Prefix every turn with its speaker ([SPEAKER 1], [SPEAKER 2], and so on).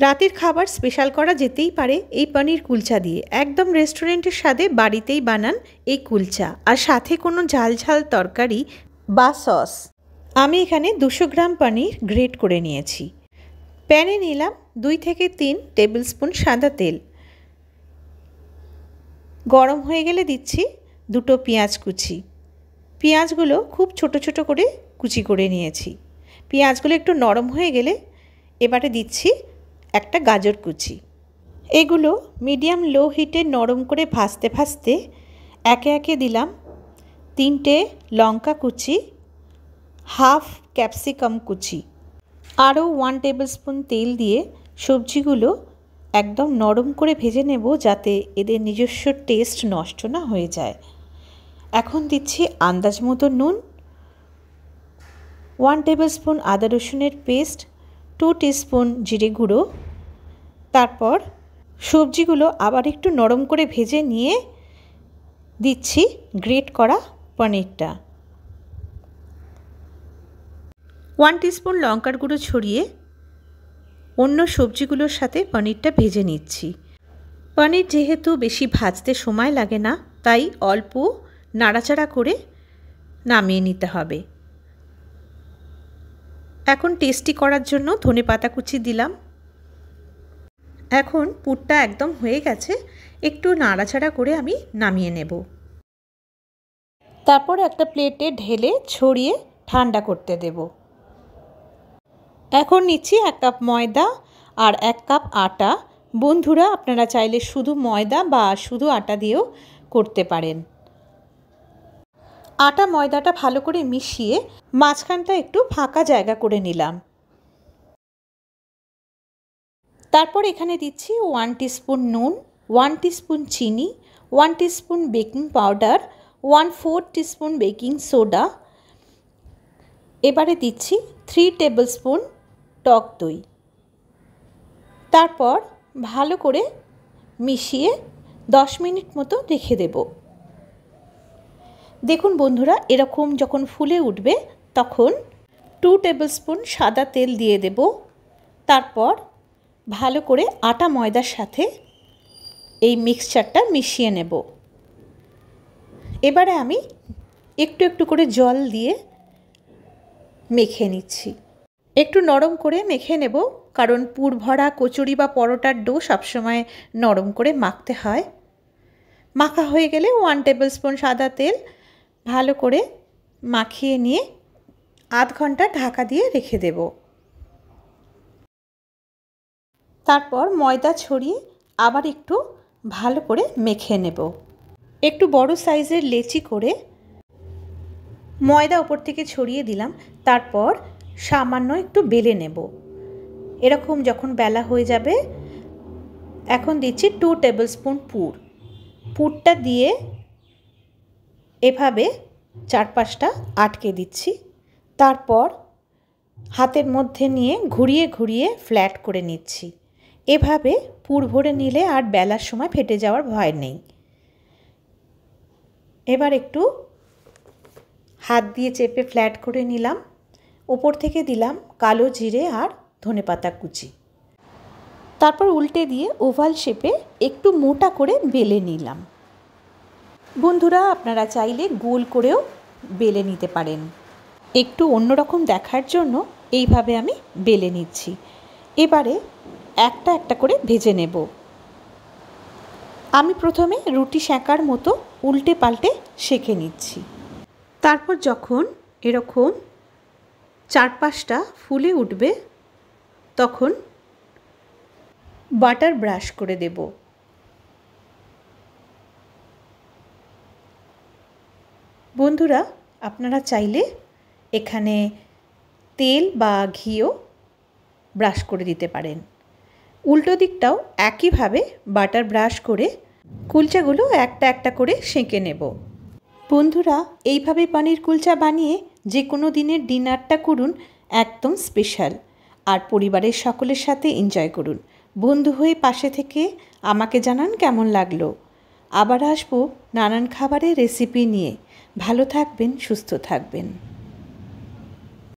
[SPEAKER 1] রাতের খাবার স্পেশাল করা যেতেই পারে এই পনির কুলচা দিয়ে। একদম রেস্টুরেন্টের স্বাদে বাড়িতেই বানান এই কুলচা, আর সাথে কোনো ঝাল ঝাল তরকারি বা সস। আমি এখানে 200 গ্রাম পনির গ্রেট করে নিয়েছি। প্যানে নিলাম 2 থেকে 3 টেবিল স্পুন সাদা তেল। গরম হয়ে গেলে দিচ্ছি 2টো পেঁয়াজ কুচি। পেঁয়াজগুলো খুব ছোট ছোট করে কুচি করে নিয়েছি। পেঁয়াজগুলো একটু নরম হয়ে গেলে এবারে দিচ্ছি একটা গাজর কুচি। এগুলো মিডিয়াম লো হিটে নরম করে ভাজতে ভাজতে একে একে দিলাম 3টে লঙ্কা কুচি, হাফ ক্যাপসিকাম কুচি। আরও 1 টেবিল স্পুন তেল দিয়ে সবজিগুলো একদম নরম করে ভেজে নেব, যাতে এদের নিজস্ব টেস্ট নষ্ট না হয়ে যায়। এখন দিচ্ছি আন্দাজ মতো নুন, 1 টেবিল স্পুন আদা রসুনের পেস্ট, 2 টিস্পুন জিরে গুঁড়ো। তারপর সবজিগুলো আবার একটু নরম করে ভেজে নিয়ে দিচ্ছি গ্রেট করা পনিরটা। 1 টিস্পুন লঙ্কার গুঁড়ো ছড়িয়ে অন্য সবজিগুলোর সাথে পনিরটা ভেজে নিচ্ছি। পনির যেহেতু বেশি ভাজতে সময় লাগে না, তাই অল্প নাড়াচাড়া করে নামিয়ে নিতে হবে। এখন টেস্টি করার জন্য ধনেপাতা কুচি দিলাম। এখন পুরটা একদম হয়ে গেছে, একটু নাড়াচাড়া করে আমি নামিয়ে নেব। তারপর একটা প্লেটে ঢেলে ছড়িয়ে ঠান্ডা করতে দেব। এখন নিচ্ছি 1 কাপ ময়দা আর 1 কাপ আটা। বন্ধুরা, আপনারা চাইলে শুধু ময়দা বা শুধু আটা দিয়েও করতে পারেন। আটা ময়দাটা ভালো করে মিশিয়ে মাঝখানটা একটু ফাঁকা জায়গা করে নিলাম। তারপর এখানে দিচ্ছি 1 টিস্পুন নুন, 1 টিস্পুন চিনি, 1 teaspoon baking powder, 1/4 teaspoon baking soda. এবারে দিচ্ছি 3 টেবিল স্পুন টক দই। তারপর ভালো করে মিশিয়ে 10 মিনিট মতো রেখে দেব। দেখুন বন্ধুরা, এরকম যখন ফুলে উঠবে তখন 2 টেবিল স্পুন সাদা তেল দিয়ে দেব। তারপর ভালো করে আটা ময়দার সাথে এই মিক্সচারটা মিশিয়ে নেব। এবারে আমি একটু একটু করে জল দিয়ে মেখে নিচ্ছি। একটু নরম করে মেখে নেব, কারণ পুর ভরা কচুরি বা পরোটার ডো সবসময় নরম করে মাখতে হয়। মাখা হয়ে গেলে 1 টেবিল স্পুন সাদা তেল ভালো করে মাখিয়ে নিয়ে আধ ঘন্টা ঢাকা দিয়ে রেখে দেব। তারপর ময়দা ছড়িয়ে আবার একটু ভালো করে মেখে নেব। একটু বড় সাইজের লেচি করে ময়দা উপর থেকে ছড়িয়ে দিলাম। তারপর সামান্য একটু বেলে নেব। এরকম যখন বেলা হয়ে যাবে, এখন দিচ্ছি 2 টেবিল স্পুন পুর। পুরটা দিয়ে এভাবে চারপাশটা আটকে দিচ্ছি। তারপর হাতের মধ্যে নিয়ে ঘুরিয়ে ঘুরিয়ে ফ্ল্যাট করে নিচ্ছি। এভাবে পুর ভরে নিলে আর বেলার সময় ফেটে যাওয়ার ভয় নেই। এবার একটু হাত দিয়ে চেপে ফ্ল্যাট করে নিলাম। ওপর থেকে দিলাম কালো জিরে আর ধনেপাতা কুচি। তারপর উল্টে দিয়ে ওভাল শেপে একটু মোটা করে বেলে নিলাম। বন্ধুরা, আপনারা চাইলে গোল করেও বেলে নিতে পারেন। একটু অন্যরকম দেখার জন্য এইভাবে আমি বেলে নিচ্ছি। এবারে একটা একটা করে ভেজে নেব। আমি প্রথমে রুটি সেঁকার মতো উল্টে পাল্টে সেঁকে নিচ্ছি। তারপর যখন এরকম চারপাশটা ফুলে উঠবে তখন বাটার ব্রাশ করে দেব। বন্ধুরা, আপনারা চাইলে এখানে তেল বা ঘিও ব্রাশ করে দিতে পারেন। উল্টো দিকটাও একইভাবে বাটার ব্রাশ করে কুলচাগুলো একটা একটা করে সেঁকে নেব। বন্ধুরা, এইভাবে পনির কুলচা বানিয়ে যে কোনো দিনের ডিনারটা করুন একদম স্পেশাল, আর পরিবারের সকলের সাথে এনজয় করুন। বন্ধু হয়ে পাশে থেকে আমাকে জানান কেমন লাগলো। আবার আসবো নানান খাবারের রেসিপি নিয়ে। ভালো থাকবেন, সুস্থ থাকবেন।